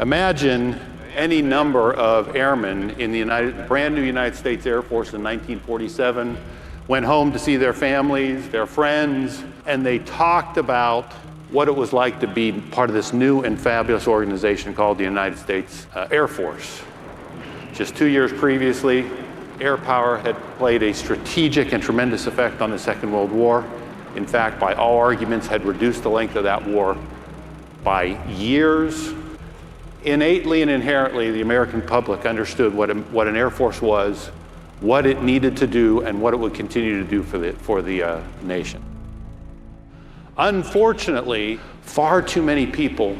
Imagine any number of airmen in the brand new United States Air Force in 1947 went home to see their families, their friends, and they talked about what it was like to be part of this new and fabulous organization called the United States Air Force. Just 2 years previously, air power had played a strategic and tremendous effect on the Second World War. In fact, by all arguments, had reduced the length of that war by years. Innately and inherently, the American public understood what an Air Force was, what it needed to do, and what it would continue to do for the nation. Unfortunately, far too many people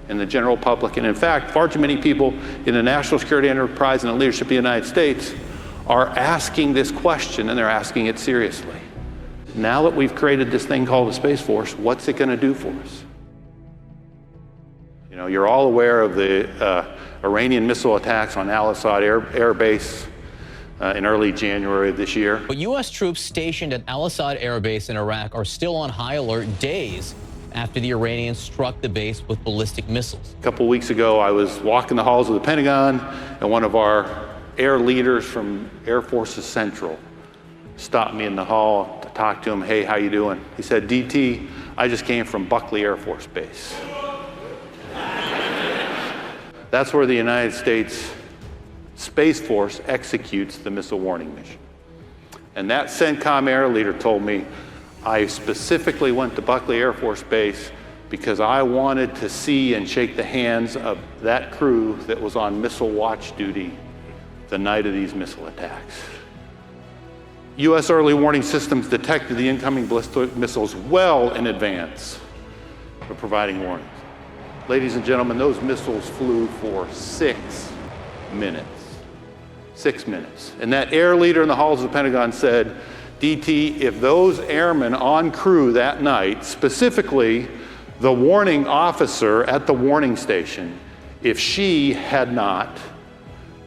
in the general public, and in fact, far too many people in the national security enterprise and the leadership of the United States are asking this question, and they're asking it seriously. Now that we've created this thing called the Space Force, what's it going to do for us? You know, you're all aware of the Iranian missile attacks on Al Assad Air Base in early January of this year. But U.S. troops stationed at Al Assad Air Base in Iraq are still on high alert days after the Iranians struck the base with ballistic missiles. A couple weeks ago, I was walking the halls of the Pentagon, and one of our air leaders from Air Forces Central stopped me in the hall to talk to him. Hey, how you doing? He said, DT, I just came from Buckley Air Force Base. That's where the United States Space Force executes the missile warning mission. And that CENTCOM air leader told me, I specifically went to Buckley Air Force Base because I wanted to see and shake the hands of that crew that was on missile watch duty the night of these missile attacks. U.S. early warning systems detected the incoming ballistic missiles well in advance of providing warnings. Ladies and gentlemen, those missiles flew for 6 minutes. 6 minutes. And that air leader in the halls of the Pentagon said, DT, if those airmen on crew that night, specifically the warning officer at the warning station, if she had not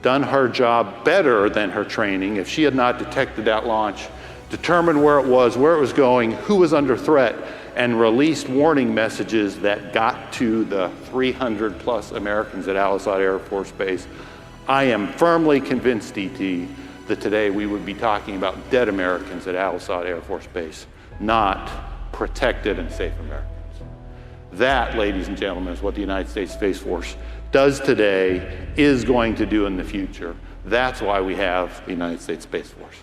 done her job better than her training, if she had not detected that launch, determined where it was going, who was under threat, and released warning messages that got to the 300 plus Americans at Al Assad Air Force Base, I am firmly convinced, DT, that today we would be talking about dead Americans at Al Assad Air Force Base, not protected and safe Americans. That, ladies and gentlemen, is what the United States Space Force does today, is going to do in the future. That's why we have the United States Space Force.